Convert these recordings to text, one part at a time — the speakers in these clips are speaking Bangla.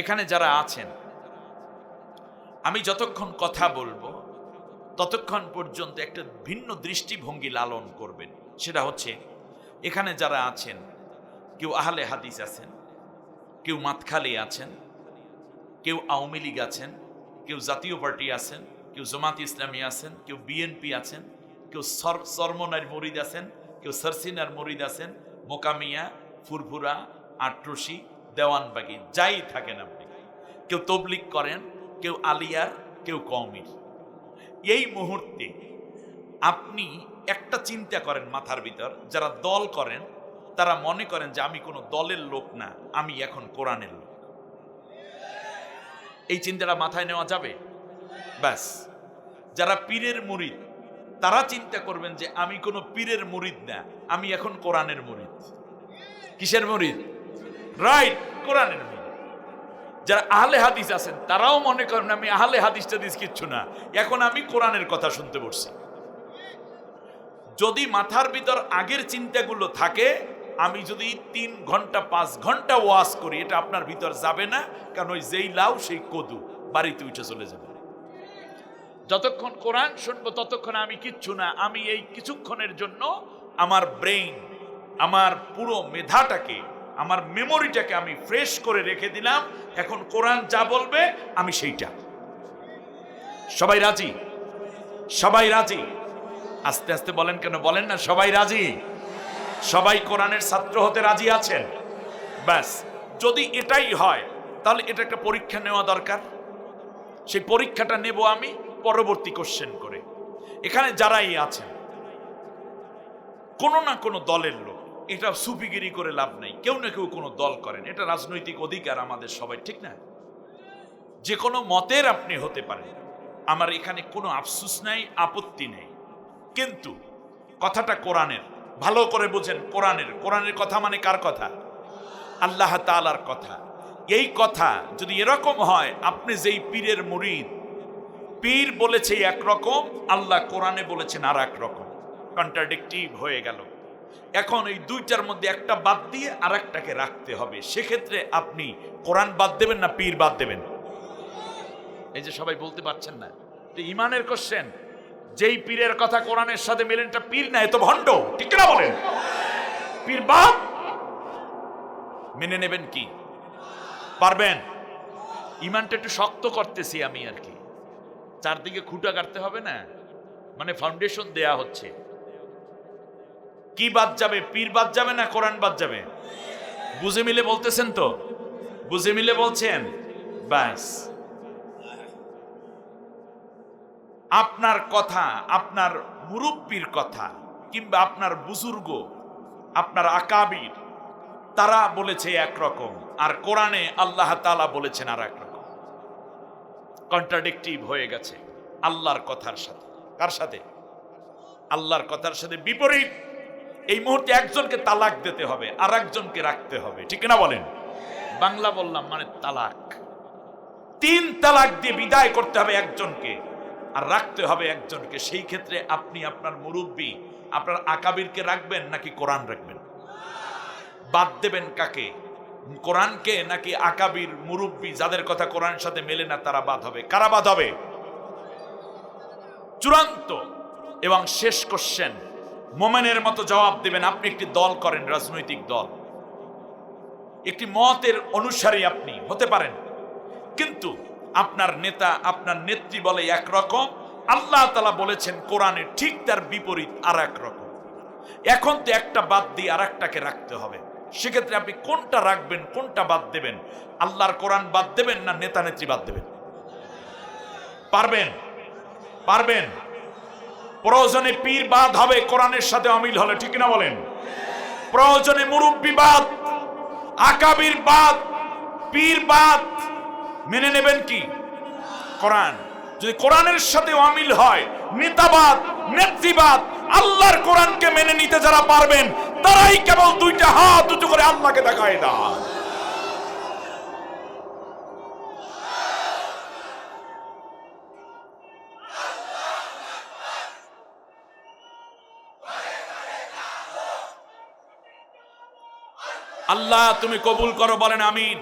এখানে যারা আছেন, আমি যতক্ষণ কথা বলবো ততক্ষণ পর্যন্ত একটা ভিন্ন দৃষ্টিভঙ্গি লালন করবেন। সেটা হচ্ছে, এখানে যারা আছেন, কেউ আহলে হাদিস আছেন, কেউ মাতখালি আছেন, কেউ আওয়ামী লীগ আছেন, কেউ জাতীয় পার্টি আছেন, কেউ জামাত ইসলামী আছেন, কেউ বিএনপি আছেন, কেউ সরমনার মুরিদ আছেন, কেউ সরসিনার মুরিদ আছেন, মোকামিয়া, ফুরফুরা, আট্রসি, দেওয়ানবাগি, যাই থাকেন আপনি, কেউ তবলিগ করেন, কেউ আলিয়ার, কেউ কওমির। এই মুহূর্তে আপনি একটা চিন্তা করেন মাথার ভিতর, যারা দল করেন তারা মনে করেন যে আমি কোনো দলের লোক না, আমি এখন কোরআনের লোক। এই চিন্তাটা মাথায় নেওয়া যাবে? ব্যাস। যারা পীরের মুরিদ তারা চিন্তা করবেন যে আমি কোনো পীরের মুরিদ না, আমি এখন কোরআনের মুরিদ। কিসের মুরিদ? রাইট, কোরআনের মুরিদ। যারা আহলে হাদিস আছেন তারাও মনে করেন আমি আহলে হাদিস টাদিস কিচ্ছু না, এখন আমি কোরআনের কথা শুনতে বসছি। যদি মাথার ভিতর আগের চিন্তাগুলো থাকে, আমি যদি 3 ঘন্টা 5 ঘন্টা ওয়াজ করি, এটা আপনার ভিতর যাবে না, কারণ ওই যেই লাউ সেই কদু, বাড়িতে উঠে চলে যাবে। যতক্ষণ কোরআন শুনবো ততক্ষণ আমি কিচ্ছু না, আমি এই কিছুক্ষণের জন্য আমার ব্রেইন, আমার পুরো মেধাটাকে, আমার মেমোরিটাকে আমি ফ্রেশ করে রেখে দিলাম। এখন কোরআন যা বলবে আমি সেইটা। সবাই রাজি? সবাই রাজি? আস্তে আস্তে বলেন, কেন বলেন না? সবাই রাজি? সবাই কোরআনের ছাত্র হতে রাজি আছেন? ব্যাস। যদি এটাই হয় তাহলে এটা একটা পরীক্ষা নেওয়া দরকার। সেই পরীক্ষাটা নেব আমি পরবর্তী কোশ্চেন করে। এখানে যারাই আছেন কোনো না কোনো দলের লোক, এটা সুফিগিরি করে লাভ নাই, কেউ না কেউ কোনো দল করেন, এটা রাজনৈতিক অধিকার আমাদের সবাই, ঠিক না? যে কোনো মতের আপনি হতে পারেন, আমার এখানে কোনো আফসোস নাই, আপত্তি নেই। কিন্তু কথাটা কোরআনের, ভালো করে বুঝেন। কোরআনের কথা মানে কার কথা? আল্লাহ তাআলার কথা। এই কথা যদি এরকম হয়, আপনি যেই পীরের মুরিদ, পীর বলেছে একরকম, আল্লাহ কোরআনে বলেছেন আর এক রকম, কন্ট্রাডিক্টিভ হয়ে গেল। এখন এই দুইটার মধ্যে একটা বাদ দিয়ে আর একটাকে রাখতে হবে। সেক্ষেত্রে আপনি কোরআন বাদ দেবেন না পীর বাদ দেবেন? এই যে সবাই বলতে পারছেন না, ইমানের কোশ্চেন। যেই পীরের কথা কোরআনের সাথে মেলেন, এটা পীর না, এ তো ভণ্ড, ঠিক না বলেন? পীর বাদ মেনে নেবেন কি? পারবেন? ইমানটা একটু শক্ত করতেছি আমি আর কি, চারদিকে খুঁটা কাটতে হবে না, মানে ফাউন্ডেশন দেয়া হচ্ছে। কি বাদ যাবে? পীর বাদ যাবে না কোরআন বাদ যাবে? বুঝে মিলে বলতেছেন তো? বুঝে মিলে বলছেন? ব্যাস। আপনার কথা, আপনার মুরব্বির কথা, কিংবা আপনার বুজুর্গ, আপনার আকাবির, তারা বলেছে একরকম, আর কোরআনে আল্লাহ তাআলা বলেছেন আর একরকম। কন্ট্রাডিক্টিভ হয়ে গেছে আল্লাহর কথার সাথে। কার সাথে? আল্লাহর কথার সাথে বিপরীত। এই মুহূর্তে একজনকে তালাক দিতে হবে, আর একজনকে রাখতে হবে, ঠিক না বলেন? বাংলা বললাম মানে তালাক। 3 তালাক দিয়ে বিদায় করতে হবে একজনকে, আর রাখতে হবে একজনকে। সেই ক্ষেত্রে আপনি আপনার মুরব্বি, আপনার আকাবিরকে রাখবেন নাকি কোরআন রাখবেন? বাদ দেবেন কাকে? কোরআনকে নাকি আকাবির মুরব্বি যাদের কথা কোরআনের সাথে মেলে না তারা বাদ হবে? কারা বাদ হবে? চূড়ান্ত এবং শেষ কোশ্চেন, মোমেনের মতো জবাব দেবেন। আপনি একটি দল করেন, রাজনৈতিক দল, একটি মতের অনুসারী আপনি হতে পারেন, কিন্তু আপনার নেতা, আপনার নেত্রী বলে একরকম, আল্লাহ তাআলা বলেছেন কোরআনে ঠিক তার বিপরীত আর এক রকম। এখন তো একটা বাদ দিয়ে আর একটাকে রাখতে হবে। সেক্ষেত্রে আপনি কোনটা রাখবেন, কোনটা বাদ দেবেন? আল্লাহর কোরআন বাদ দেবেন না নেতা নেত্রী বাদ দেবেন? পারবেন? পারবেন? প্রয়োজনে পীর বাদ হবে কোরআনের সাথে অমিল হলে, ঠিক না বলেন? প্রয়োজনে মুরব্বি বাদ, আকাবির বাদ, পীর বাদ। মেনে নেবেন কি? কোরআন। যদি কোরআনের সাথে অমিল হয়, নেতাবাদ, নেত্রীবাদ, আল্লাহর কোরআনকে মেনে নিতে যারা পারবেন তারাই কেবল 2টা হাত উঁচু করে আল্লাহকে দেখায় দাও। আল্লাহ তুমি কবুল করো, বলেন আমিন।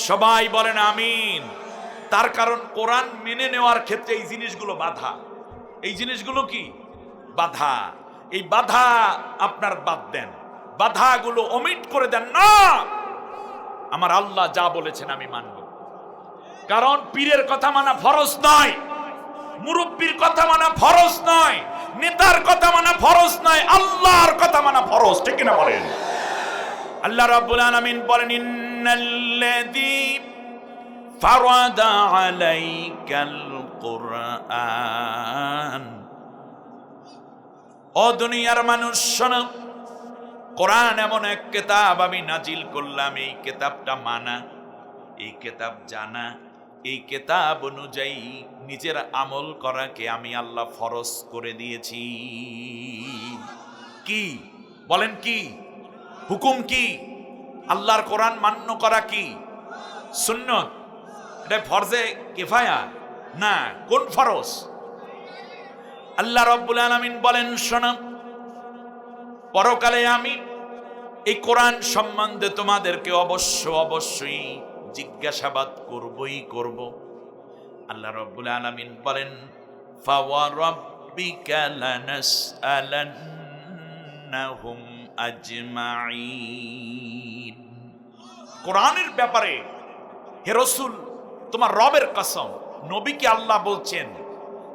সবাই বলেন আমিন। তার কারণ কোরআন মেনে নেওয়ার ক্ষেত্রে এই জিনিসগুলো বাধা। এই জিনিসগুলো কি বাধা? এই বাধা আপনার বাদ দেন, বাধাগুলো ওমিট করে দেন। না, আমার আল্লাহ যা বলেছেন আমি মানব। কারণ পীরের কথা মানা ফরজ নয়, মুরব্বির কথা মানা ফরজ নয়, নেতার কথা মানা ফরজ নয়, আল্লাহর কথা মানা ফরজ। ঠিক কিনা বলেন? আল্লাহ রাব্বুল আলামিন বলেন, ইন্নাল্লাযী ফারাদা আলাইকাল কুরআন। ও দুনিয়ার মানুষ শোনো, কোরআন এমন এক কিতাব আমি নাজিল করলাম, এই কিতাবটা মানা, এই কিতাব জানা, এই কিতাব অনুযায়ী নিজের আমল করাকে আমি আল্লাহ ফরজ করে দিয়েছি। কি বলেন? কি হুকুম? কি আল্লাহর কোরআন মান্য করা কি সুন্নত? এটা ফরজে কিফায়া না, কোন ফরজ? আল্লাহ রাব্বুল আলামিন বলেন, শোনো, পরকালে আমি এই কোরআন সম্বন্ধে তোমাদেরকে অবশ্যই জিজ্ঞাসাবাদ করবই করব। আল্লাহ রাব্বুল আলামিন বলেন, ফাওয়ারাব্বিকা লানাসআলান্নাহুম আজমাইন। কোরআনের ব্যাপারে হে রাসূল, তোমার রবের কসম। নবীকে আল্লাহ বলছেন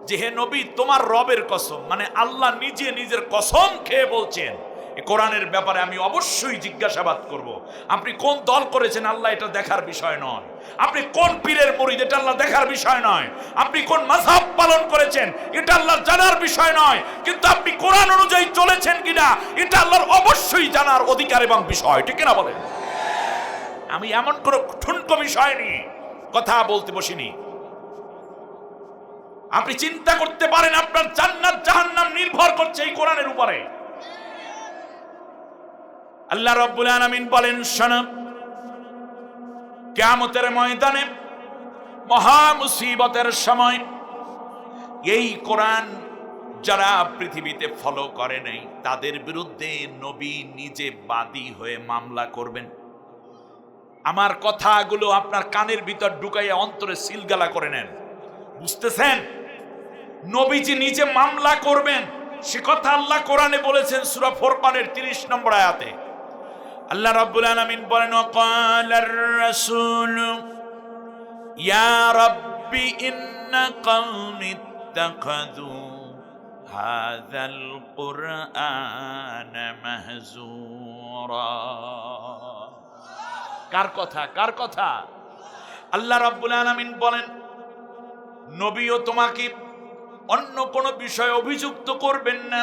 যে হে নবী, তোমার রবের কসম, মানে আল্লাহ নিজে নিজের কসম খেয়ে বলছেন এই কোরআনের ব্যাপারে আমি অবশ্যই জিজ্ঞাসাবাদ করব। আপনি কোন দল করেছেন আল্লাহ এটা দেখার বিষয় নয়, আপনি কোন পীরের মুরিদ এটা আল্লাহ দেখার বিষয় নয়, আপনি কোন মাযহাব পালন করেছেন এটা আল্লাহ জানার বিষয় নয়, কিন্তু আপনি কোরআন অনুযায়ী চলেছেন কিনা এটা আল্লাহর অবশ্যই জানার অধিকার এবং বিষয়। ঠিক কিনা বলেন? আমি এমন কোন ঠুনকো বিষয় নিয়ে কথা বলতে বসিনি। আপনি চিন্তা করতে পারেন আপনার জান্নাত জাহান্নাম নির্ভর করছে এই কোরআনের উপরে। আল্লাহ রাব্বুল আলামিন বলেন, শোনো, কিয়ামতের ময়দানে মহা মুসিবতের সময় এই কোরআন যারা পৃথিবীতে ফলো করে নাই তাদের বিরুদ্ধে নবী নিজে বাদী হয়ে মামলা করবেন। আমার কথাগুলো আপনার কানের ভিতর ঢুকাইয়া অন্তরে সিলগালা করে নেন। বুঝতেছেন? নবীজি নিজে মামলা করবেন, সে কথা আল্লাহ কোরআনে বলেছেন সূরা ফুরকানের 30 নম্বর আয়াতে। আল্লাহ রাব্বুল আলামিন বলেন, ওয়াকালার রাসূলু ইয়া রাব্বি ইন্না কওমি ইত্তাখাযু হাযাল কুরআনা মাহজুরা। কার কথা? কার কথা? আল্লাহ রাব্বুল আলামিন বলেন, নবীও তোমাকে অন্য কোনো বিষয়ে অভিযুক্ত করবেন না।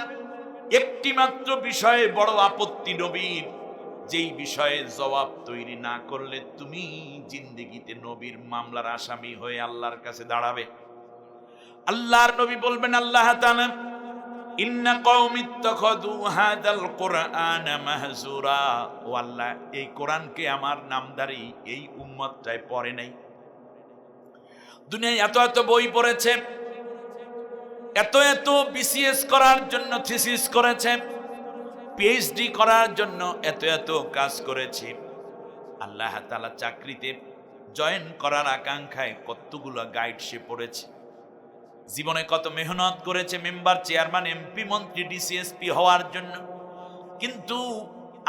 একটি মাত্র বিষয়ে বড় আপত্তি নবীর, যেই বিষয়ে জবাব তৈরি না করলে তুমি জিন্দেগিতে নবীর মামলার আসামি হয়ে আল্লাহর কাছে দাঁড়াবে। আল্লাহর নবী বলবেন, আল্লাহ তাআলা ইন্না কওমি ইত্তাখাযু হাযাল কুরআনা মাহজুরা। ও আল্লাহ, এই কোরআনকে আমার নামধারী এই উম্মতটাই পড়ে নাই। দুনিয়ায় এত এত বই পড়েছে, এত এত বিসিএস করার জন্য থিসিস করেছে, পিএইচডি করার জন্য এত এত কাজ করেছে। আল্লাহ তাআলা চাকরিতে জয়েন করার আকাঙ্ক্ষায় কতগুলো গাইড সে পড়েছে, জীবনে কত মেহনত করেছে মেম্বার, চেয়ারম্যান, এমপি, মন্ত্রী, ডিসিএসপি হওয়ার জন্য। কিন্তু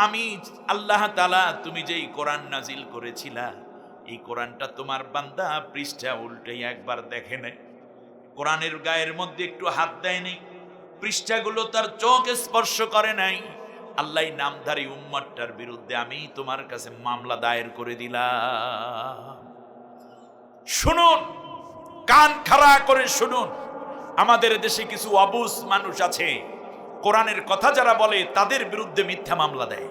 আমি আল্লাহ তাআলা, তুমি যেই কোরআন নাজিল করেছিলা, এই কোরআনটা তোমার বান্দা পৃষ্ঠা উল্টে একবার দেখে নেয়, কোরআনের গায়ের মধ্যে একটু হাত দেয় নাই, পৃষ্ঠাগুলো তার চোখ স্পর্শ করে নাই। আল্লাহ নামধারী উম্মতটার বিরুদ্ধে আমি তোমার কাছে মামলা দায়ের করে দিলাম। শুনুন, কান খাড়া করে শুনুন, আমাদের দেশে কিছু অবুঝ মানুষ আছে, কোরআনের কথা যারা বলে তাদের বিরুদ্ধে মিথ্যা মামলা দেয়।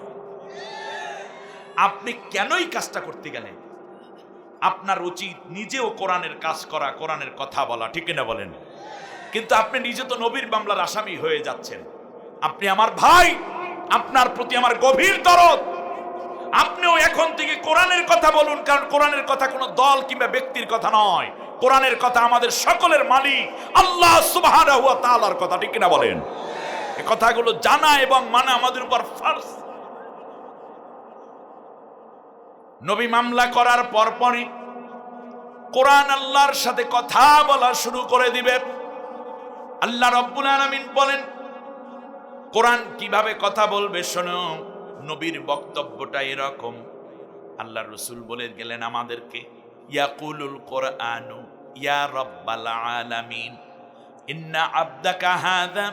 আপনি কেনই কাজটা করতে গেলেন? আপনার উচিত নিজেও কোরআনের কাজ করা, কোরআনের কথা বলা। ঠিক না বলেন? কিন্তু আপনি নিজে তো নবীর মামলার আসামি হয়ে যাচ্ছেন। আপনি আমার ভাই, আপনার প্রতি আমার গভীর দরদ। আপনিও এখন থেকে কোরআনের কথা বলুন, কারণ কোরআনের কথা কোনো দল কিংবা ব্যক্তির কথা নয়, কোরআনের কথা আমাদের সকলের মালিক আল্লাহ সুবহানাহু ওয়া তাআলার কথা। ঠিক না বলেন? এই কথাগুলো জানা এবং মানা আমাদের উপর ফরজ। নবী মামলা করার পরপরই কোরআন আল্লাহর সাথে কথা বলা শুরু করে দিবে। আল্লাহ রাব্বুল আলামিন বলেন, কোরআন কিভাবে কথা বলবে শোনো। নবীর বক্তব্যটা এরকম, আল্লাহ রাসূল বলে গেলেন আমাদেরকে, ইয়াকুলুল কোরআনু ইয়া রাব্বাল আলামিন ইন্না আবদাকা হাযা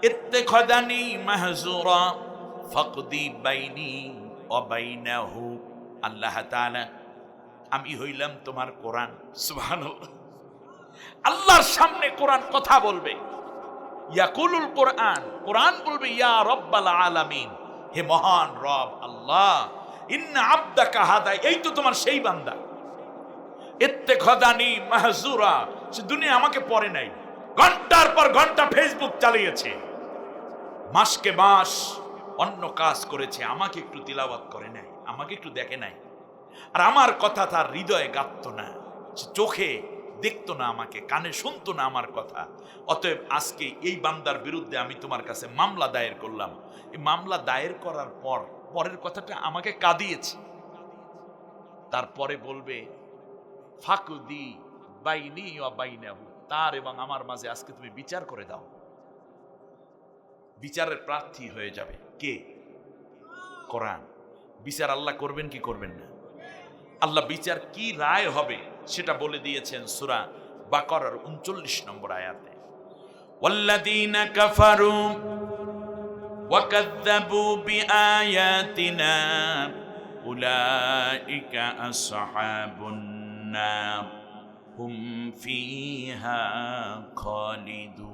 ইত্তাখাযানি মাহজুরা ফাকদি বাইনি ওয়া বাইনাহু। আল্লাহ তাআলা, আমি হইলাম তোমার কোরআন। সুবহানাল্লাহ, আল্লাহর সামনে কোরআন কথা বলবে। ইয়াকুলুল কোরআন, কোরআন বলবে ইয়া রাব্বাল আলামিন, হে মহান রব আল্লাহ, ইন্না আবদাকা হাদা, এই তো তোমার সেই বান্দা, ইত্তাখাযানি মাহজুরা, সে দুনিয়া আমাকে পড়ে নাই, ঘন্টার পর ঘন্টা ফেসবুক চালিয়েছে, মাসকে মাস অন্য কাজ করেছে, আমাকে একটু তিলাওয়াত করে নাই, আমাকে একটু দেখে নাই, আর আমার কথা তার হৃদয়ে গাঁথতো না, সে চোখে দেখতো না আমাকে, কানে শুনতো না আমার কথা। অতএব আজকে এই বান্দার বিরুদ্ধে আমি তোমার কাছে মামলা দায়ের করলাম। এই মামলা দায়ের করার পর পরের কথাটা আমাকে কাঁদিয়েছে। তারপরে বলবে ফাকুদি বাইনি ওয়া বাইনাহু, তার এবং আমার মাঝে আজকে তুমি বিচার করে দাও। বিচারের প্রার্থী হয়ে যাবে কে? কোরআন। বিচার আল্লাহ করবেন কি করবেন না? আল্লাহ বিচার কি রায় হবে সেটা বলে দিয়েছেন সূরা বাকারার 39 নম্বর আয়াতে, ওয়াল্লাযীনা কাফারু ওয়া কাযযাবু বিআয়াতিনা উলাইকা আসহাবুন নার হুম ফিহা খালিদুন।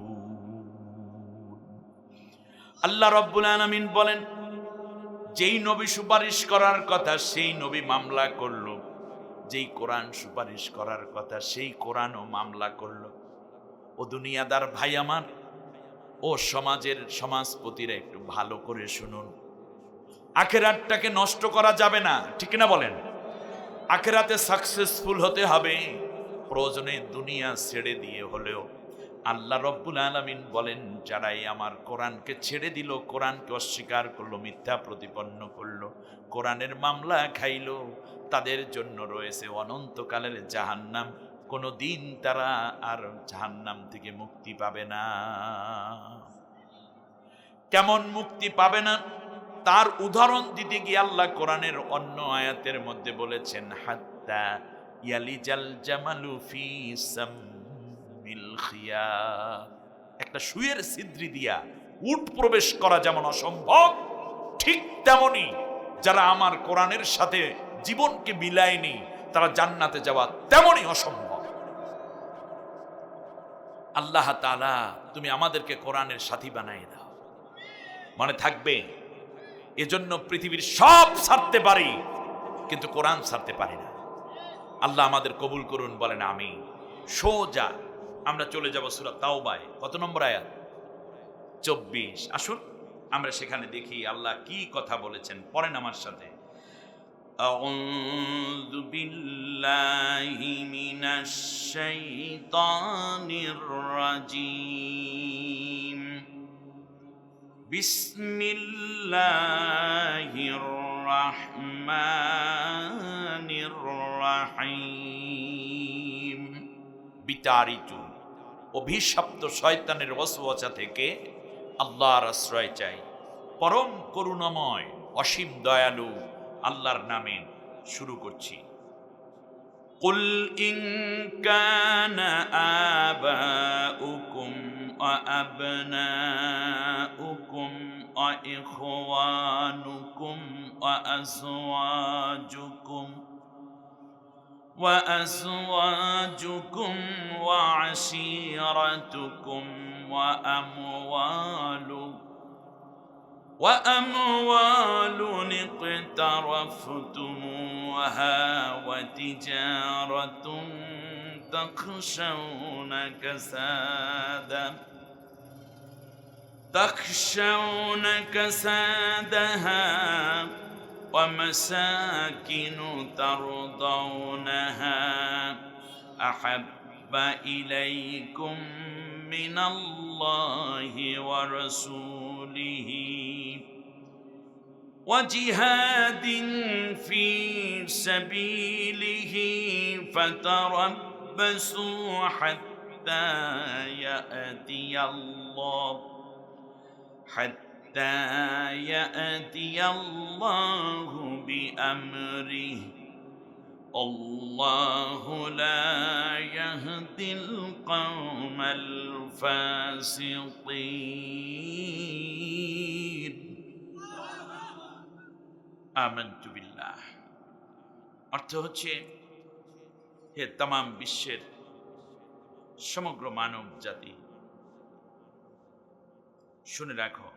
আল্লাহ রাব্বুল আলামিন বলেন, যেই নবী সুপারিশ করার কথা সেই নবী মামলা করলো, যেই কোরআন সুপারিশ করার কথা সেই কোরআনও মামলা করলো। ও দুনিয়াদার ভাই আমার, ও সমাজের সমাজপতিরা, একটু ভালো করে শুনুন, আখিরাতটাকে নষ্ট করা যাবে না, ঠিক না বলেন? আখিরাতে সাকসেসফুল হতে হবে, প্রয়োজনে দুনিয়া ছেড়ে দিয়ে হলেও। আল্লাহ রব্বুল আলামিন বলেন, যারাই আমার কোরআনকে ছেড়ে দিল, কোরআনকে অস্বীকার করলো, মিথ্যা প্রতিপন্ন করলো, কোরআনের মামলা খাইলো, তাদের জন্য রয়েছে অনন্তকালের জাহান্নাম। কোনো দিন তারা আর জাহান্নাম থেকে মুক্তি পাবে না। কেমন মুক্তি পাবে না তার উদাহরণ দিতে গিয়ে আল্লাহ কোরআনের অন্য আয়াতের মধ্যে বলেছেন, হাত্তা ইয়ালিজাল জামালু ফি সামিল খিয়াত, একটা সুয়ের ছিদ্র দিয়া উট প্রবেশ করা যেমন অসম্ভব, ঠিক তেমনি যারা আমার কোরআনের সাথে জীবনকে মিলায়নি তারা জান্নাতে যাওয়া তেমনই অসম্ভব। আল্লাহ তাআলা, তুমি আমাদেরকে কোরআনের সাথী বানাই দাও। মনে থাকবে, এজন্য পৃথিবীর সব ছাড়তে পারি কিন্তু কোরআন ছাড়তে পারি না। আল্লাহ আমাদের কবুল করুন, বলেন আমিন। সোজা আমরা চলে যাব সূরা তাওবায়, কত নম্বর আয়াত? 24। আসুন আমরা সেখানে দেখি আল্লাহ কি কথা বলেছেন। পড়েন আমার সাথে, আউযু বিল্লাহি মিনাশ শাইতানির রাজীম, বিসমিল্লাহির রাহমানির রাহিম। বিতাড়িত অভিশপ্ত শয়তানের ওয়াসওয়াসা থেকে আল্লাহর আশ্রয় চাই। পরম করুণাময় অসীম দয়ালু আল্লাহর নামে শুরু করছি। কুল ইন কানা আবাউকুম ওয়া আবনাউকুম ওয়া ইখওয়ানুকুম ওয়া আজওয়াজুকুম ওয়া আশীরাতুকুম وأموال اقترفتموها وتجارة تخشون كسادها ومساكن ترضونها أحب إليكم من الله ورسوله وجهاد في سبيله فتربصوا حتى يأتي الله بأمره الله لا يهدي القوم الفاسقين আমানতু বিল্লাহ। অর্থ হচ্ছে, হে তামাম বিশ্বের সমগ্র মানব জাতি, শুনে রাখো,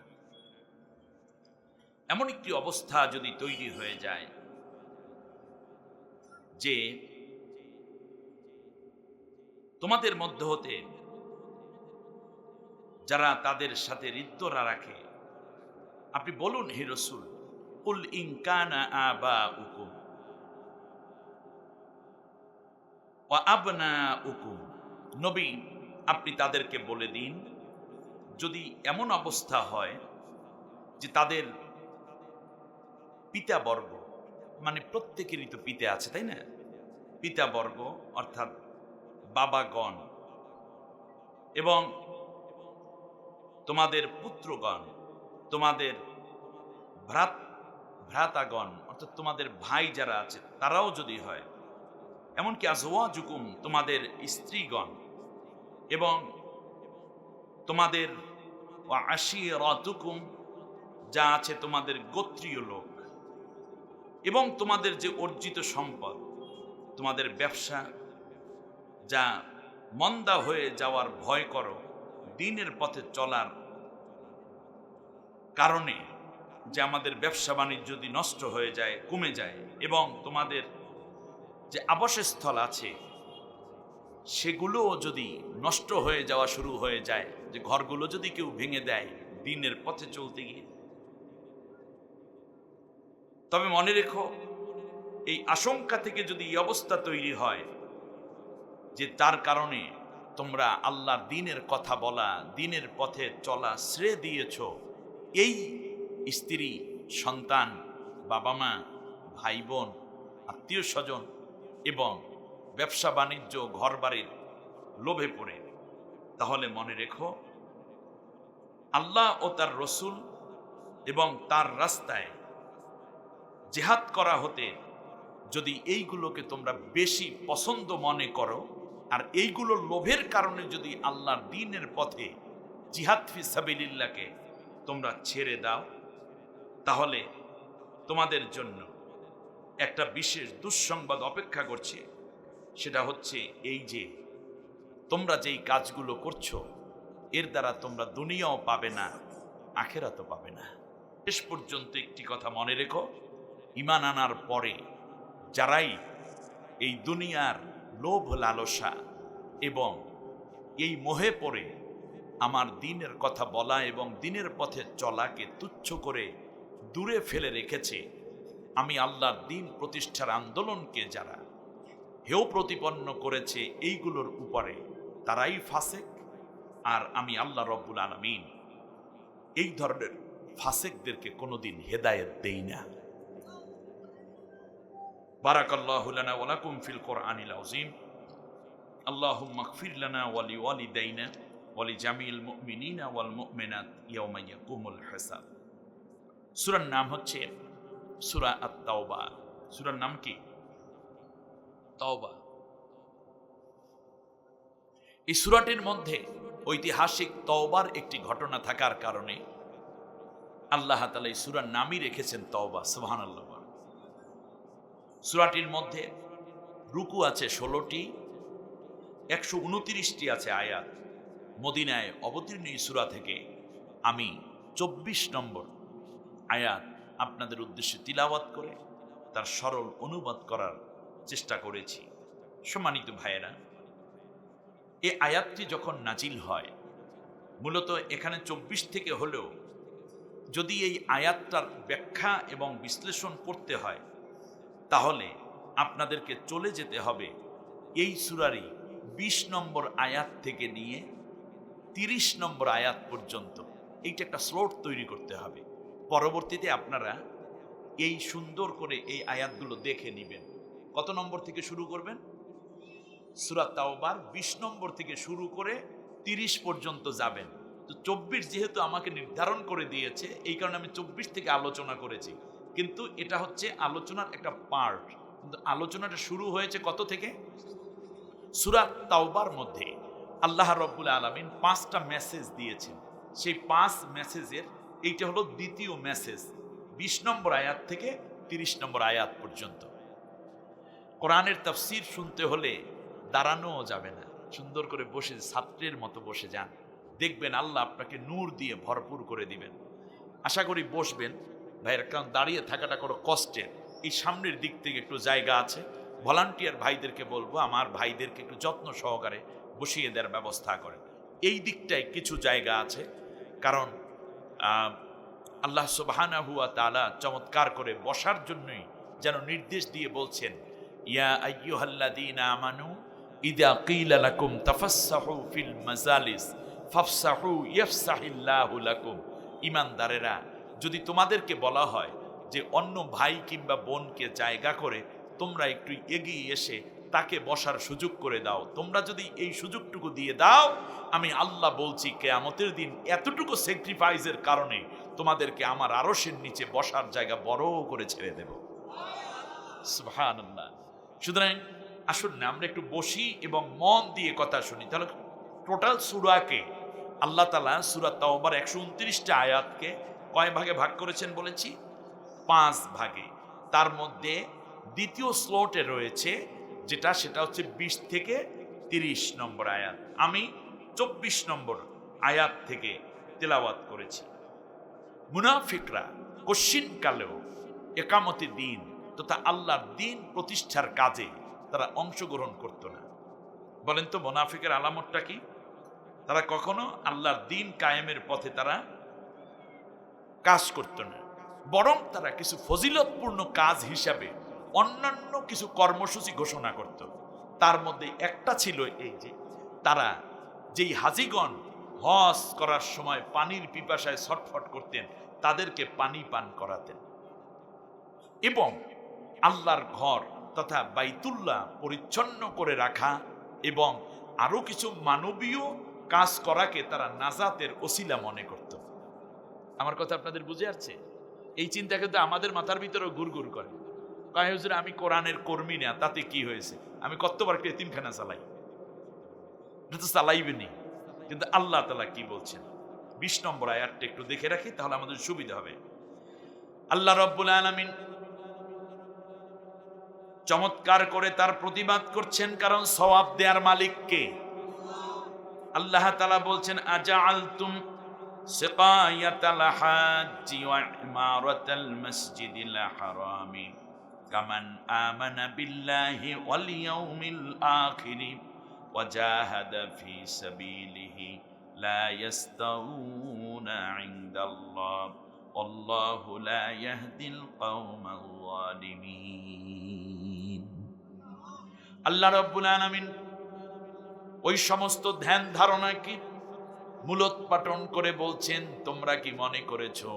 এমন একটি অবস্থা যদি তৈরি হয়ে যায় যে তোমাদের মধ্য হতে যারা তাদের সাথে হৃদ্যরা রাখে, আপনি বলুন হে রাসূল, কুল ইন কানা আবাউকুম ওয়া আবনাউকুম, নবী আপনি তাদেরকে বলে দিন, যদি এমন অবস্থা হয় যে তাদের পিতাবর্গ, মানে প্রত্যেকেরই তো পিতা আছে তাই না, পিতাবর্গ অর্থাৎ বাবাগণ এবং তোমাদের পুত্রগণ, তোমাদের ভ্রাতাগণ অর্থাৎ তোমাদের ভাই যারা আছে তারাও যদি হয়, এমনকি আজওয়াজুকুম তোমাদের স্ত্রীগণ এবং তোমাদের আশিরাতুকুম যা আছে তোমাদের গোত্রীয় লোক এবং তোমাদের যে অর্জিত সম্পদ, তোমাদের ব্যবসা যা মন্দা হয়ে যাওয়ার ভয় করো দ্বীনের পথে চলার কারণে, যে আমাদের ব্যবসা বাণিজ্য যদি নষ্ট হয়ে যায়, কমে যায়, এবং তোমাদের যে আবাসস্থল আছে সেগুলোও যদি নষ্ট হয়ে যাওয়া শুরু হয়ে যায়, যে ঘরগুলো যদি কেউ ভেঙে দেয় দ্বীনের পথে চলতে গিয়ে, তবে মনে রেখো, এই আশঙ্কা থেকে যদি এই অবস্থা তৈরি হয় যে তার কারণে তোমরা আল্লাহর দ্বীনের কথা বলা, দ্বীনের পথে চলা ছেড়ে দিয়েছ, এই স্ত্রী, সন্তান, বাবা মা, ভাই বোন, আত্মীয় স্বজন এবং ব্যবসা বাণিজ্য, ঘরবাড়ির লোভে পড়ে, তাহলে মনে রেখো, আল্লাহ ও তার রসুল এবং তার রাস্তায় জিহাদ করা হতে যদি এইগুলোকে তোমরা বেশি পছন্দ মনে করো, আর এইগুলোর লোভের কারণে যদি আল্লাহর দ্বীনের পথে জিহাদ ফি সাবিলিল্লাহকে তোমরা ছেড়ে দাও, তাহলে তোমাদের জন্য একটা বিশেষ দুঃসংবাদ অপেক্ষা করছে। সেটা হচ্ছে এই যে তোমরা যেই কাজগুলো করছো এর দ্বারা তোমরা দুনিয়াও পাবে না, আখেরাতও পাবে না। শেষ পর্যন্ত একটি কথা মনে রেখো, ঈমান আনার পরে যারাই এই দুনিয়ার লোভ লালসা এবং এই মোহে পড়ে আমার দ্বীনের কথা বলা এবং দ্বীনের পথে চলাকে তুচ্ছ করে দূরে ফেলে রেখেছে, আমি আল্লাহর দ্বীন প্রতিষ্ঠার আন্দোলনকে যারা হেয় প্রতিপন্ন করেছে এইগুলোর উপরে, তারাই ফাসেক। আর আমি আল্লাহ রব্বুল আলামিন এই ধরনের ফাসেকদেরকে কোনোদিন হেদায়েত দেই না। বারাকাল্লাহু লানা ওয়া লাকুম ফিল কোরআনিল আযীম। আল্লাহুম্মা ইগফির লানা ওয়া লিওয়ালিদাইনা ওয়া লিজামিল মুমিনিনা ওয়াল মুমিনাত ইয়াওমা ইয়াকুমুল হিসাব। সূরার নাম হচ্ছে সূরা আত-তাওবা। সূরার নাম কি? তাওবা। এই সূরাটির মধ্যে ঐতিহাসিক তওবার একটি ঘটনা থাকার কারণে আল্লাহ তাআলা এই সূরার নামই রেখেছেন তওবা। সুবহানাল্লাহ। সূরাটির মধ্যে রুকু আছে 16টি, 129টি আছে আয়াত। মদিনায় অবতীর্ণ এই সূরা থেকে আমি 24 নম্বর আয়াত আপনাদের উদ্দেশ্যে তিলাওয়াত করে তার সরল অনুবাদ করার চেষ্টা করেছি। সম্মানিত ভাইয়েরা, এই আয়াতটি যখন নাজিল হয়, মূলত এখানে 24 থেকে হলেও যদি এই আয়াতটার ব্যাখ্যা এবং বিশ্লেষণ করতে হয়, তাহলে আপনাদেরকে চলে যেতে হবে এই সূরারই 20 নম্বর আয়াত থেকে নিয়ে 30 নম্বর আয়াত পর্যন্ত। এইটা একটা স্লোট তৈরি করতে হবে। পরবর্তীতে আপনারা এই সুন্দর করে এই আয়াতগুলো দেখে নিবেন। কত নম্বর থেকে শুরু করবেন? সূরা তাওবার 20 নম্বর থেকে শুরু করে 30 পর্যন্ত যাবেন। তো 24 যেহেতু আমাকে নির্ধারণ করে দিয়েছে, এই কারণে আমি 24 থেকে আলোচনা করেছি, কিন্তু এটা হচ্ছে আলোচনার একটা পার্ট। কিন্তু আলোচনাটা শুরু হয়েছে কত থেকে? সূরা তাওবার মধ্যে আল্লাহ রাব্বুল আলামিন 5টা মেসেজ দিয়েছেন। সেই 5 মেসেজের এইটা হলো দ্বিতীয় মেসেজ, 20 নম্বর আয়াত থেকে 30 নম্বর আয়াত পর্যন্ত। কোরআনের তাফসীর শুনতে হলে দাঁড়ানোও যাবে না, সুন্দর করে বসে ছাত্রের মতো বসে যান, দেখবেন আল্লাহ আপনাকে নূর দিয়ে ভরপুর করে দিবেন। আশা করি বসবেন ভাইয়ের, কারণ দাঁড়িয়ে থাকাটা কোনো কষ্টের। এই সামনের দিক থেকে একটু জায়গা আছে, ভলান্টিয়ার ভাইদেরকে বলবো আমার ভাইদেরকে একটু যত্ন সহকারে বসিয়ে দেওয়ার ব্যবস্থা করেন। এই দিকটায় কিছু জায়গা আছে, কারণ আল্লাহ সুবহানাহু ওয়া তাআলা চমৎকার করে বসার জন্যই যেন নির্দেশ দিয়ে বলছেন, ইয়া আইয়ুহাল্লাযীনা আমানু ইযা কিলা লাকুম তাফাসসাহু ফিল মাজালিস ফাফসাহু ইয়াফসাহিল্লাহু লাকুম। ঈমানদারেরা, যদি তোমাদেরকে বলা হয় যে অন্য ভাই কিংবা বোনকে জায়গা করে তোমরা একটু এগিয়ে এসে তাকে বসার সুযোগ করে দাও, তোমরা যদি এই সুযোগটুকু দিয়ে দাও, আমি আল্লাহ বলছি কিয়ামতের দিন এতটুকু স্যাক্রিফাইসের কারণে তোমাদেরকে আমার আরশের নিচে বসার জায়গা বড় করে ছেড়ে দেব। সুবহানাল্লাহ। সুতরাং আসুন না আমরা একটু বসি এবং মন দিয়ে কথা শুনি। তাহলে টোটাল সূরাকে আল্লাহ তাআলা সূরা তাওবার 129টা আয়াতকে কয় ভাগে ভাগ করেছেন বলেছি? 5 ভাগে। তার মধ্যে দ্বিতীয় স্লটে রয়েছে সেটা হচ্ছে 20 থেকে 30 নম্বর আয়াত। আমি 24 নম্বর আয়াত থেকে তেলাওয়াত করেছি। মুনাফিকরা কশিনকালেও একামতে দিন তথা আল্লাহর দিন প্রতিষ্ঠার কাজে তারা অংশগ্রহণ করত না। বলেন তো মুনাফিকের আলামতটা কি? তারা কখনো আল্লাহর দিন কায়েমের পথে তারা কাজ করত না, বরং তারা কিছু ফজিলতপূর্ণ কাজ হিসাবে অন্যান্য কিছু কর্মসূচি ঘোষণা করত। তার মধ্যে একটা ছিল এই যে তারা যেই হাজিগণ হজ করার সময় পানির পিপাসায় ছটফট করতেন তাদেরকে পানি পান করাতেন, এবং আল্লাহর ঘর তথা বাইতুল্লাহ পরিচ্ছন্ন করে রাখা এবং আরো কিছু মানবীয় কাজ করাকে তারা নাজাতের ওসিলা মনে করত। আমার কথা আপনাদের বুঝে আসছে? এই চিন্তা কিন্তু আমাদের মাথার ভিতরে গুড়গুড় করে। কয় হুজুর আমি কোরআনের কর্মী না, তাতে কি হয়েছে? আমি কতবার এতিমখানা চালাই, এটা তো চালাইবেনি। কিন্তু আল্লাহ তাআলা কি বলছেন 20 নম্বর আয়াতটা একটু দেখে রাখি, তাহলে আমাদের সুবিধা হবে। আল্লাহ রাব্বুল আলামিন চমৎকার করে তার প্রতিবাদ করছেন, কারণ সওয়াব দেওয়ার মালিক কে? আল্লাহ তাআলা বলছেন, আজআলতুম সিকায়াতাল হাজ্জি ওয়া ইমারাতাল মাসজিদিল হারামি কামান আমানা বিল্লাহি ওয়াল ইয়াউমিল আখির ওয়া জাহাদা ফি সাবিলিহি লা ইয়াস্তাউনা ইনদাল্লাহ আল্লাহু লা ইয়াহদিল কওমাল যালিমিন। আল্লাহ রাব্বুল আলামিন ওই সমস্ত ধ্যান ধারণা কি মূলোৎপাটন করে বলছেন, তোমরা কি মনে করেছো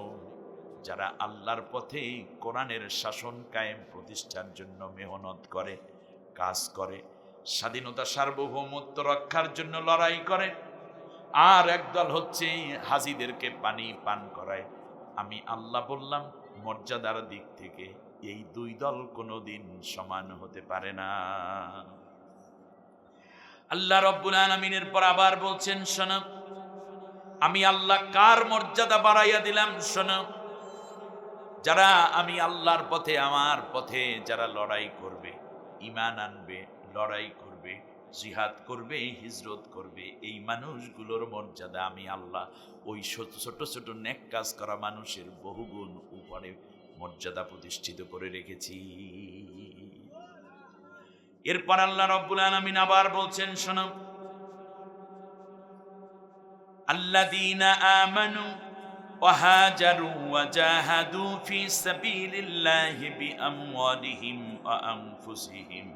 যারা আল্লাহর পথে কোরআনের শাসন কায়েম প্রতিষ্ঠার জন্য মেহনত করে, কাজ করে, স্বাধীনতা সার্বভৌমত্ব রক্ষার জন্য লড়াই করে, আর একদল হচ্ছে হাজিদেরকে পানি পান করায়, আমি আল্লাহ বললাম মর্যাদার দিক থেকে এই দুই দল কোনোদিন সমান হতে পারে না। আল্লাহ রাব্বুল আলামিনের পর আবার বলছেন, শোনো আমি আল্লাহ কার মর্যাদা বাড়াইয়া দিলাম, শোনো যারা আমি আল্লাহর পথে আমার পথে যারা লড়াই করবে, ঈমান আনবে, লড়াই করবে, জিহাদ করবে, হিজরত করবে, এই মানুষগুলোর মর্যাদা আমি আল্লাহ ওই ছোট ছোট নেক কাজ করা মানুষের বহুগুণ উপরে মর্যাদা প্রতিষ্ঠিত করে রেখেছি। এরপর আল্লাহ রাব্বুল আলামিন আবার বলছেন, শোনো আল্লাযীনা আমানু ওয়া হাজারু ওয়া জাহাদু ফি সাবিলিল্লাহি বিআমওয়ালিহিম ওয়া আনফুসিহিম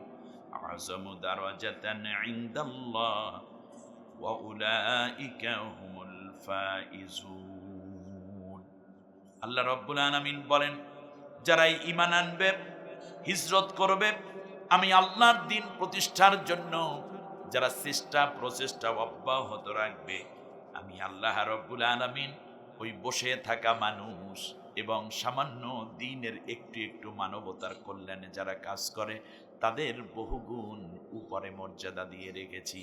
আ'যামু দারাজাতান ইনদাল্লাহ ওয়া উলাইকা হুমুল ফাইজুন। আল্লাহ রাব্বুল আলামিন বলেন, যারাই ঈমান আনবে, হিজরত করবে, আমি আল্লাহর দ্বীন প্রতিষ্ঠার জন্য যারা চেষ্টা প্রচেষ্টা অব্যাহত রাখবে, আমি আল্লাহ রাব্বুল আলামিন ওই বসে থাকা মানুষ এবং সামান্য দ্বীনের একটু একটু মানবতার কল্যাণে যারা কাজ করে তাদের বহুগুণ উপরে মর্যাদা দিয়ে রেখেছি।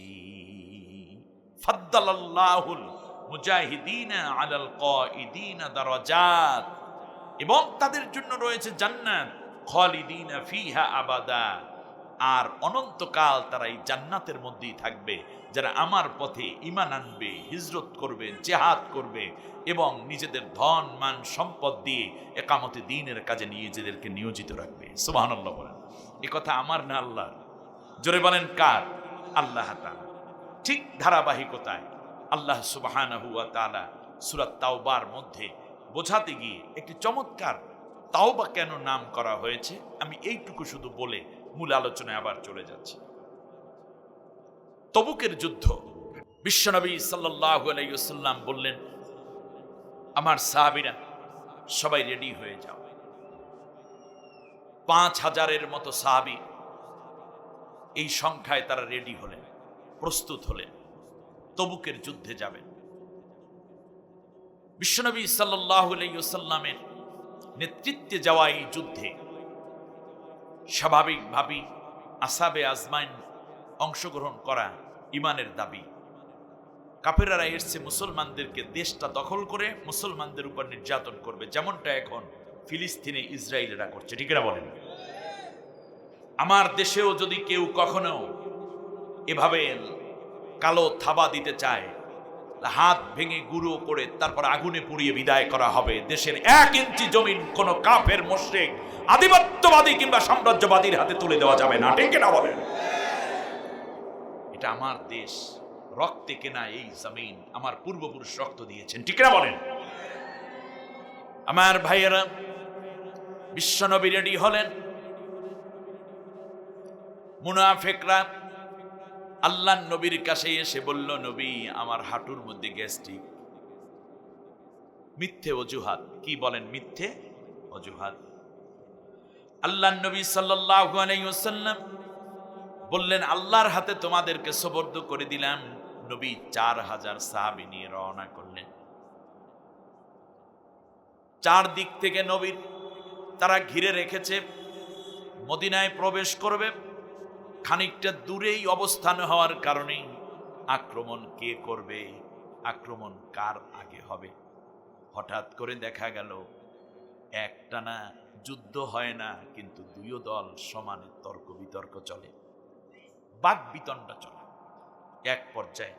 ফাদ্দালাল্লাহুল মুজাহিদিনা আলাল কাঈদিনা দারাজাত, এবং তাদের জন্য রয়েছে জান্নাত, খালিদিনা ফিহা আবাদা, আর অনন্তকাল তারা এই জান্নাতের মধ্যেই থাকবে যারা আমার পথে ঈমান আনবে, হিজরত করবে, জিহাদ করবে এবং নিজেদের ধন মান সম্পদ দিয়ে একামতে দ্বীনের কাজে নিজেদেরকে নিয়োজিত রাখবে। সুবহানাল্লাহ বলেন। এই কথা আমার না আল্লাহর? জোরে বলেন কার? আল্লাহ তাআলা। ঠিক ধারাবাহিকতায় আল্লাহ সুবহানাহু ওয়া তাআলা সূরা তাওবার মধ্যে বোঝাতে গিয়ে একটি চমৎকার তাওবা কেন নাম করা হয়েছে আমি এইটুকু শুধু বলে মূল আলোচনায় আবার চলে যাচ্ছি। তবুকের যুদ্ধ, বিশ্বনবী সাল্লাল্লাহু আলাইহি ওয়াসাল্লাম বললেন, আমার সাহাবীরা সবাই রেডি হয়ে যাও। 5000-এর মতো সাহাবী এই সংখ্যায় তারা রেডি হলেন, প্রস্তুত হলেন, তবুকের যুদ্ধে যাবেন। বিশ্বনবী সাল্লাল্লাহু আলাইহি ওয়াসাল্লামের নেতৃত্বে যাওয়া এই যুদ্ধে স্বাভাবিকভাবেই আসহাবে আজমাইন অংশগ্রহণ করা ইমানের দাবি। কাফেররা এসছে মুসলমানদেরকে দেশটা দখল করে মুসলমানদের উপর নির্যাতন করবে, যেমনটা এখন ফিলিস্তিনে ইসরায়েলরা করছে, ঠিক না বলেন? আমার দেশেও যদি কেউ কখনো এভাবে কালো থাবা দিতে চায়, হাত ভেঙে গুঁড়ো করে তারপর আগুনে পুড়িয়ে বিদায় করা হবে। দেশের 1 ইঞ্চি জমিন কোন কাফের মুশরিক আধিপত্যবাদী কিংবা সাম্রাজ্যবাদীর হাতে তুলে দেওয়া যাবে না, ঠিক না বলেন? এটা আমার দেশ, রক্তে কেনা এই জমিন, আমার পূর্বপুরুষ রক্ত দিয়েছেন, ঠিক না বলেন? আমার ভাইয়েরা, বিশ্বনবী রেডি হলেন। মুনাফিকরা আল্লাহর নবীর কাছে এসে বলল, নবী আমার হাঁটুর মধ্যে গ্যাস্ট্রিক। মিথ্যে অজুহাত। কি বলেন? মিথ্যে অজুহাত। আল্লাহর নবী সাল্লাল্লাহু আলাইহি ওয়াসাল্লাম বললেন, আল্লাহর হাতে তোমাদেরকে সুপর্দ করে দিলাম। নবী 4000 সাহাবী নিয়ে রওনা করলেন। 4 দিক থেকে নবীর তারা ঘিরে রেখেছে, মদিনায় প্রবেশ করবে। খানিকটা দূরেই অবস্থান হওয়ার কারণে আক্রমণ কে করবে, আক্রমণ কার আগে হবে, হঠাৎ করে দেখা গেল একটানা যুদ্ধ হয় না, কিন্তু দুই দল সমানে তর্ক বিতর্ক চলে, বাক বিতণ্ডা চলে। এক পর্যায়ে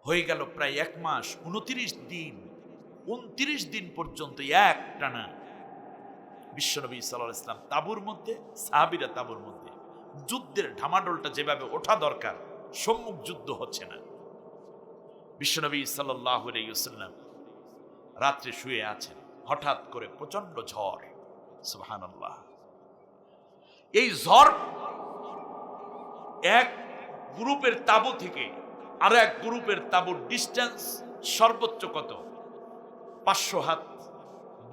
হয়ে গেল প্রায় 1 মাস 29 দিন 29 দিন পর্যন্ত একটানা বিশ্বনবী সাল্লাল্লাহু আলাইহি ওয়াসাল্লাম তাঁবুর মধ্যে, সাহাবীরা তাঁবুর মধ্যে। যুদ্ধের ঢামাডোলটা যেভাবে ওঠা দরকার, সম্মুখ যুদ্ধ হচ্ছে না। বিশ্বনবী সাল্লাল্লাহু আলাইহি ওয়াসাল্লাম রাত্রে শুয়ে আছেন, হঠাৎ করে প্রচন্ড ঝড়। সুবহানাল্লাহ। এই ঝড় এক গ্রুপের তাঁবু থেকে আর এক গ্রুপের তাঁবুর ডিস্টেন্স সর্বোচ্চ কত? 500 হাত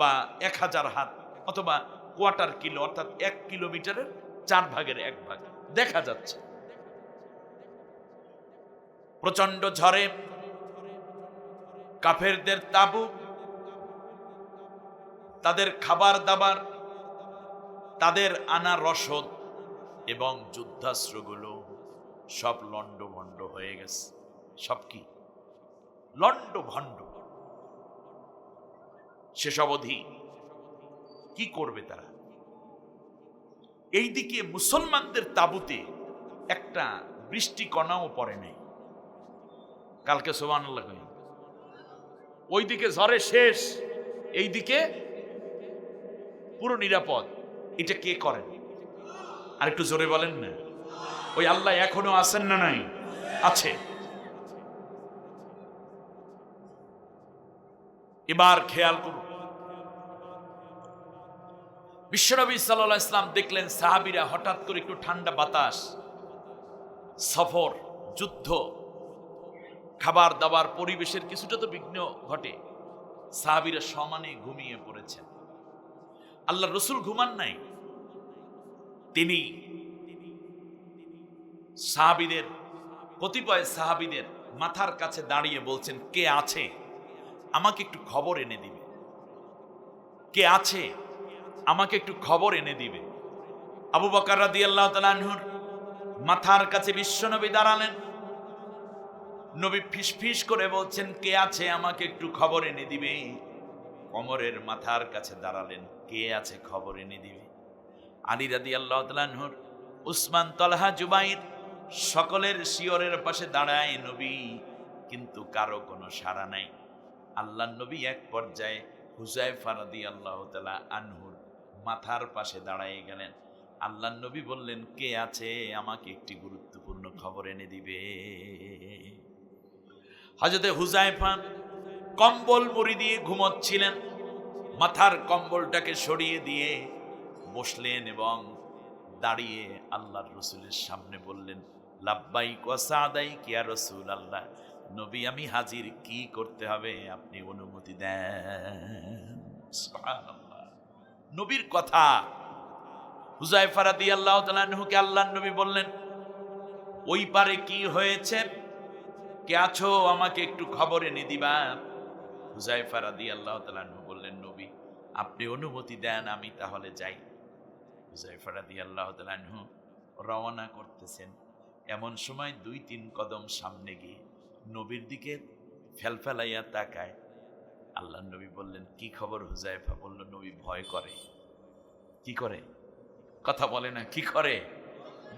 বা 1000 হাত অথবা কোয়ার্টার কিলো, অর্থাৎ 1 কিলোমিটারের 4 ভাগের 1 ভাগ দেখা যাচ্ছে। প্রচন্ড ঝড়ে কাফেরদের তাঁবু, তাদের খাবার দাবার, তাদের আনা রসদ এবং যুদ্ধাস্ত্রগুলো সব লন্ডভন্ড হয়ে গেছে। সব কি? লন্ডভন্ড। শেষ অবধি কি করবে তারা? এইদিকে মুসলমানদের তাঁবুতে একটা বৃষ্টি কণাও পড়ে নাই। কালকে সুবহানাল্লাহ কই, ওইদিকে ঝড়ে শেষ, এইদিকে পুরো নিরাপদ। এটা কে করেন? আর একটু জোরে বলেন না। ওই আল্লাহ এখনো আছেন না? নাই, আছে। এবার খেয়াল করুন, বিশ্বনবী সাল্লাল্লাহু আলাইহি ওয়াসাল্লাম দেখলেন সাহাবীরা হঠাৎ করে একটু ঠান্ডা বাতাস, সফর, যুদ্ধ, খাবার দাবার, পরিবেশের কিছুটা তো বিঘ্ন ঘটে। সাহাবীরা সমানে ঘুমিয়ে পড়েছেন। আল্লাহ রসুল ঘুমান নাই, তিনি সাহাবীদের, কতিপয় সাহাবীদের মাথার কাছে দাঁড়িয়ে বলছেন, কে আছে আমাকে একটু খবর এনে দিবে, কে আছে আমাকে একটু খবর এনে দিবে। আবু বকর রাদিয়াল্লাহু তাআলা আনহুর মাথার কাছে বিশ্বনবী দাঁড়ালেন। নবী ফিসফিস করে বলছেন, কে আছে আমাকে একটু খবর এনে দিবে। ওমরের মাথার কাছে দাঁড়ালেন, কে আছে খবর এনে দিবে। আলী রাদিয়াল্লাহু তাআলা আনহুর, উসমান, তলহা, জুবাইর সকলের শিয়রের পাশে দাঁড়ায় নবী, কিন্তু কারো কোনো সাড়া নাই। আল্লাহর নবী এক পর্যায়ে হুযায়ফা রাদিয়াল্লাহু তাআলা আনহুর মাথার পাশে দাঁড়ায় গেলেন। আল্লাহর নবী বললেন, কে আছে আমাকে একটি গুরুত্বপূর্ণ খবর এনে দিবে। হযরতে হুযায়ফা কম্বল মুড়ি দিয়ে ঘুমোচ্ছিলেন, মাথার কম্বলটাকে সরিয়ে দিয়ে বসলেন এবং দাঁড়িয়ে আল্লাহর রাসূলের সামনে বললেন, লাব্বাইক ওয়া সাদাইক ইয়া রাসূলুল্লাহ, নবী আমি হাজির, কি করতে হবে আপনি অনুমতি দেন। সুবহানাল্লাহ, নবীর কথা। হুযায়ফা রাদিয়াল্লাহু তাআলা আনহুকে আল্লাহর নবী বললেন, ওই পারে কি হয়েছে, কে আছো আমাকে একটু খবর এনে দিবা। হুযায়ফা রাদিয়াল্লাহু তাআলা আনহু বললেন, নবী আপনি অনুমতি দেন, আমি তাহলে যাই। হুযায়ফা রাদিয়াল্লাহু তাআলা আনহু রওনা করতেছেন। এমন সময় 2-3 কদম সামনে গিয়ে নবীর দিকে ফেলফেলাইয়া তাকায়। আল্লাহর নবী বললেন, কি খবর হুযায়ফা? বলল, নবী ভয় করে। কি করে? কথা বলে না, কি করে?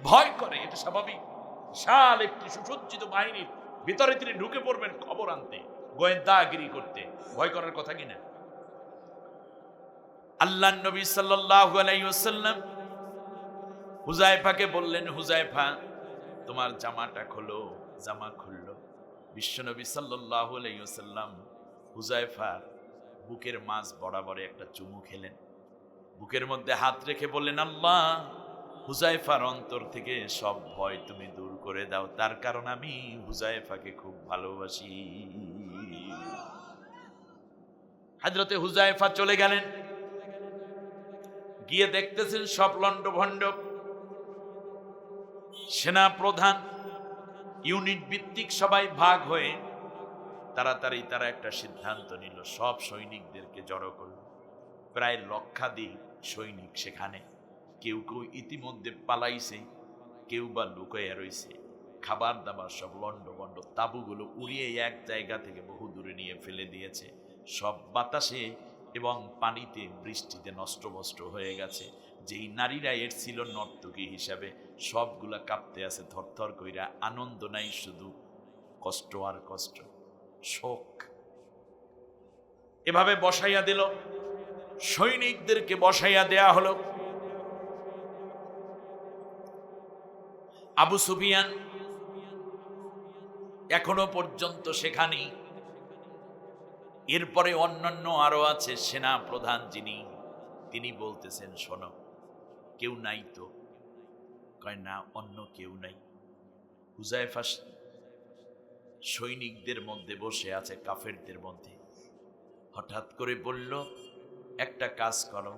ভয় করে। এটা স্বাভাবিক। বিশাল একটি সুসজ্জিত বাহিনীর ভিতরে তিনি ঢুকে পড়বেন খবর আনতে, গোয়েন্দাগিরি করতে, ভয় করার কথা কিনা? আল্লাহর নবী সাল্লাল্লাহু আলাইহি ওয়াসাল্লাম হুযায়ফাকে বললেন, হুযায়ফা তোমার জামাটা খোলো। জামা খুলল। বিশ্বনবী সাল্লাল্লাহু আলাইহি ওয়াসাল্লাম হুযায়ফার বুকের মাঝ বরাবর একটা চুমু খেলেন। বুকের মধ্যে হাত রেখে বললেন, আল্লাহ হুযায়ফার অন্তর থেকে সব ভয় তুমি দূর করে দাও, তার কারণ আমি হুযায়ফাকে খুব ভালোবাসি। হযরতে হুযায়ফা চলে গেলেন, গিয়ে দেখতেছেন সব লন্ডভন্ড। সেনা প্রধান ইউনিট ভিত্তিক সবাই ভাগ হয়ে তাড়াতাড়ি তারা একটা সিদ্ধান্ত নিল, সব সৈনিকদেরকে জড়ো করল। প্রায় লক্ষাধিক সৈনিক সেখানে। কেউ কেউ ইতিমধ্যে পালাইছে, কেউ বা লুকাইয়া রয়েছে। খাবার দাবার সব লন্ডভন্ড, তাঁবুগুলো উড়িয়ে এক জায়গা থেকে বহু দূরে নিয়ে ফেলে দিয়েছে। সব বাতাসে এবং পানিতে, বৃষ্টিতে নষ্টভষ্ট হয়ে গেছে। যেই নারীরা এর ছিল নর্তকী হিসাবে, সবগুলা কাঁপতে আছে থরথর কইরা। আনন্দ নাই, শুধু কষ্ট আর কষ্ট, শোক। এভাবে বসাইয়া দিল, সৈনিকদেরকে বসাইয়া দেয়া হলো। আবু সুফিয়ান এখনো পর্যন্ত সেখানেই। এরপরে অন্যান্য আরো আছে সেনা প্রধান যিনি, তিনি বলতেছেন, শোনো কেউ নাই তো? কয় না, অন্য কেউ নাই। হুযায়ফা সৈনিকদের মধ্যে বসে আছে, কাফেরদের মধ্যে। হঠাৎ করে বলল, একটা কাজ করো,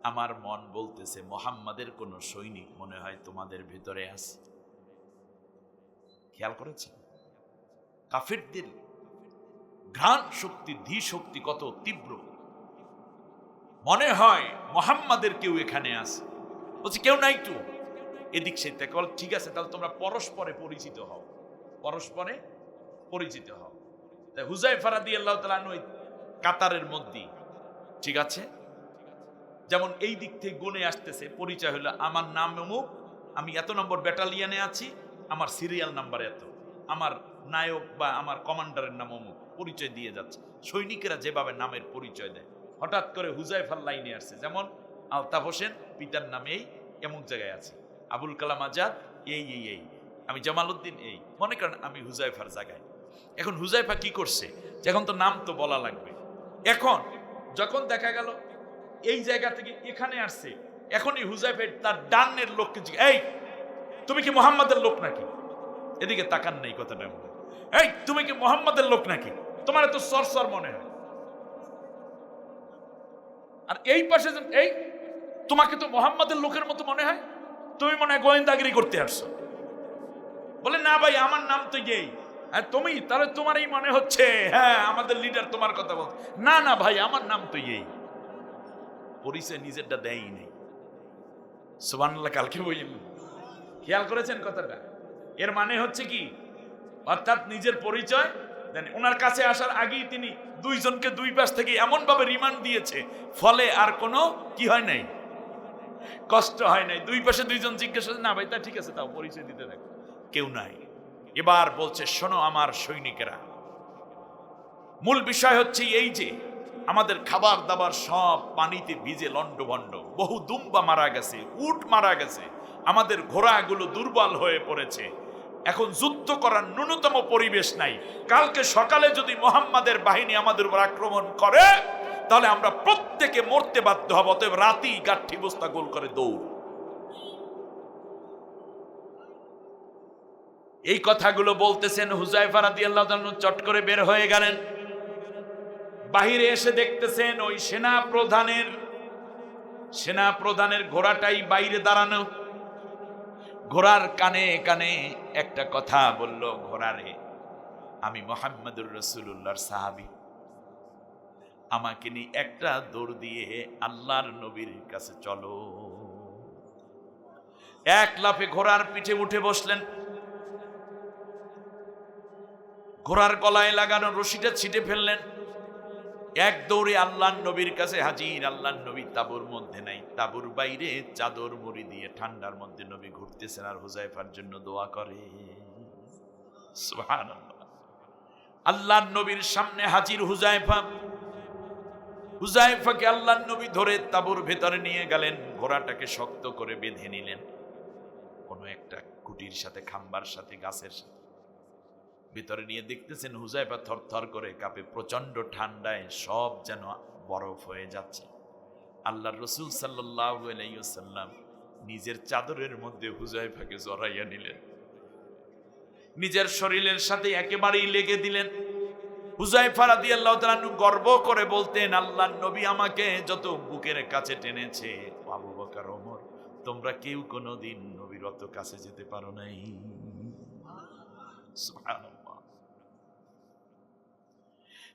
আমার মন বলতেছে মুহাম্মাদের কোন সৈনিক মনে হয় তোমাদের ভিতরে আছে। খেয়াল করেছেন কাফেরদের ঘ্রাণ শক্তি, ধী শক্তি কত তীব্র। মনে হয় মুহাম্মাদের কেউ এখানে আছে। বলছে কেউ নাই তো। এদিক সেদিক বল, ঠিক আছে তাহলে তোমরা পরস্পরে পরিচিত হও, পরস্পরে পরিচিত হও। তাই হুযায়ফা রাদিয়াল্লাহু তাআলা আনহু কাতারের মধ্যে, ঠিক আছে, যেমন এই দিক থেকে গুনে আসতেছে, পরিচয় হলো আমার নাম অমুক, আমি এত নম্বর ব্যাটালিয়নে আছি, আমার সিরিয়াল নাম্বার এত, আমার নায়ক বা আমার কমান্ডারের নাম অমুক, পরিচয় দিয়ে যাচ্ছে। সৈনিকেরা যেভাবে নামের পরিচয় দেয়, হঠাৎ করে হুযায়ফার লাইনে আসছে, যেমন আলতাফ হোসেন পিতার নামে এই এমন জায়গায় আছে, আবুল কালাম আজাদ এই এই এই, আমি জামালউদ্দিন এই, মনে করেন আমি হুযায়ফার জায়গায়। এখন হুযায়ফা কি করছে, এখন তো নাম তো বলা লাগবে। এখন যখন দেখা গেল এই জায়গা থেকে এখানে আসছে, এখনই হুযায়ফা তার ডানের লোককে এই তুমি কি মুহাম্মাদের লোক নাকি? এদিকে তাকান নাই কথাটা, এই তুমি কি মুহাম্মাদের লোক নাকি? তোমার তো সরসর মনে হয়। আর এই পাশে এই তোমাকে তো মোহাম্মদের লোকের মতো মনে হয়, তুমি মনে হয় গোয়েন্দাগিরি করতে আসছো। বলে না ভাই, আমার নাম তো এই। আর তুমি তাহলে তোমারই মনে হচ্ছে হ্যাঁ আমাদের লিডার তোমার কথা বল। না না ভাই, আমার নাম তো এই। পরিচয় নিজেরটা দেয়ই নেই। সুবহানাল্লাহ। কালকে বললেন, খেয়াল করেছেন কথাটা? এর মানে হচ্ছে কি, অর্থাৎ নিজের পরিচয় দেন। ওনার কাছে আসার আগেই তিনি দুইজনকে দুই পাশ থেকে এমন ভাবে রিমান্ড দিয়েছে, ফলে আর কোনো কি হয় নাই, কষ্ট হয় নাই। দুই পাশে দুইজন জিজ্ঞেস করছে, না ভাই তা ঠিক আছে, তাও পরিচয় দিতে থাকো, কেউ নাই। এবার বলছে, শোনো আমার সৈনিকেরা, মূল বিষয় হচ্ছে এই যে আমাদের খাবার দাবার সব পানিতে ভিজে লন্ডভন্ড, বহু দুম্বা মারা গেছে, উট মারা গেছে, আমাদের ঘোড়াগুলো দুর্বল হয়ে পড়েছে, এখন যুদ্ধ করার ন্যূনতম পরিবেশ নাই। কালকে সকালে যদি মুহাম্মাদের বাহিনী আমাদের উপর আক্রমণ করে তাহলে আমরা প্রত্যেকে মরতে বাধ্য হব। অতএব রাতেই গাঠি বস্তা গোল করে দৌড়। এই কথাগুলো বলতেছেন, হুযায়ফা রাদিয়াল্লাহু তাআলা চট করে বের হয়ে গেলেন। বাহিরে এসে দেখতেছেন ওই সেনা প্রধানের ঘোড়াটাই বাইরে দাঁড়ানো। ঘোড়ার কানে কানে একটা কথা বলল, ঘোড়ারে, আমি মুহাম্মদুর রাসূলুল্লাহর সাহাবী, আমাকে নিয়ে একটা দৌড় দিয়ে আল্লাহর নবীর কাছে চলো। এক লাফে ঘোড়ার পিঠে উঠে বসলেন। ঘোড়ার গলায় লাগানো রশিটা ছিটে ফেললেন। এক দৌড়ে আল্লাহর নবীর কাছে হাজির। আল্লাহর নবী তাঁবুর মধ্যে নাই, তাঁবুর বাইরে চাদর মুড়ি দিয়ে ঠান্ডার মধ্যে নবী ঘুরতেছেন আর হুযায়ফার জন্য দোয়া করে। সুবহানাল্লাহ। আল্লাহর নবীর সামনে হাজির হুযায়ফা। হুযায়ফাকে আল্লাহর নবী ধরে তাঁবুর ভেতরে নিয়ে গেলেন, ঘোড়াটাকে শক্ত করে বেঁধে নিলেন কোনো একটা কুটির সাথে, খাম্বার সাথে, গাছের সাথে। ভিতরে নিয়ে দেখতেছেন হুযায়ফা থরথর করে কাঁপে, প্রচন্ড ঠান্ডায় সব যেন বরফ হয়ে যাচ্ছে। আল্লাহর রাসূল সাল্লাল্লাহু আলাইহি ওয়াসাল্লাম নিজের চাদরের মধ্যে হুযায়ফাকে জড়াইয়া নিলেন, নিজের শরীরের সাথে একেবারেই লেগে দিলেন। হুযায়ফা রাদিয়াল্লাহু তাআলা গর্ব করে বলতেন, আল্লাহর নবী আমাকে যত বুকের কাছে টেনেছে, আবু বকর, ওমর, তোমরা কেউ কোনোদিন নবীর অত কাছে যেতে পারো নাই। সুবহানাল্লাহ।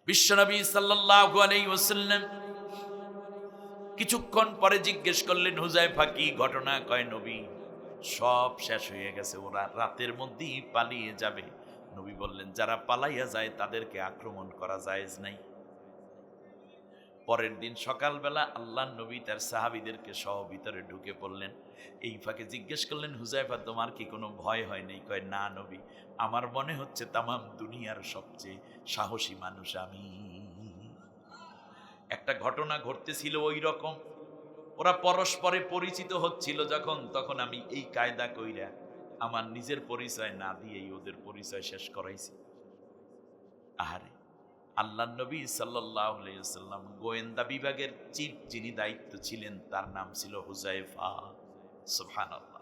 বিশ্বনবী সাল্লাল্লাহু আলাইহি ওয়াসাল্লাম কিছুক্ষণ পরে জিজ্ঞেস করলেন, হুযায়ফা কি ঘটনা? কয়, নবী সব শেষ হয়ে গেছে, ওরা রাতের মধ্যেই পালিয়ে যাবে। নবী বললেন, যারা পালাইয়া যায় তাদেরকে আক্রমণ করা জায়েজ নাই। পরের দিন সকালবেলা আল্লাহর নবী তার সাহাবীদেরকে সহ ভিতরে ঢুকে পড়লেন। এই ফাঁকে জিজ্ঞেস করলেন, হুযায়ফা তোমার কি কোনো ভয় হয় নাই? কয়, না নবী, আমার মনে হচ্ছে তামাম দুনিয়ার সবচেয়ে সাহসী মানুষ আমি। একটা ঘটনা ঘটতেছিল ওই রকম, ওরা পরস্পরে পরিচিত হচ্ছিল যখন, তখন আমি এই কায়দা কইরা আমার নিজের পরিচয় না দিয়েই ওদের পরিচয় শেষ করাইছি। আহারে, আল্লাহর নবী সাল্লাল্লাহু আলাইহি ওয়াসাল্লাম গোয়েন্দা বিভাগের চিফ যিনি দায়িত্ব ছিলেন, তার নাম ছিল হুযায়ফা। সুবহানাল্লাহ।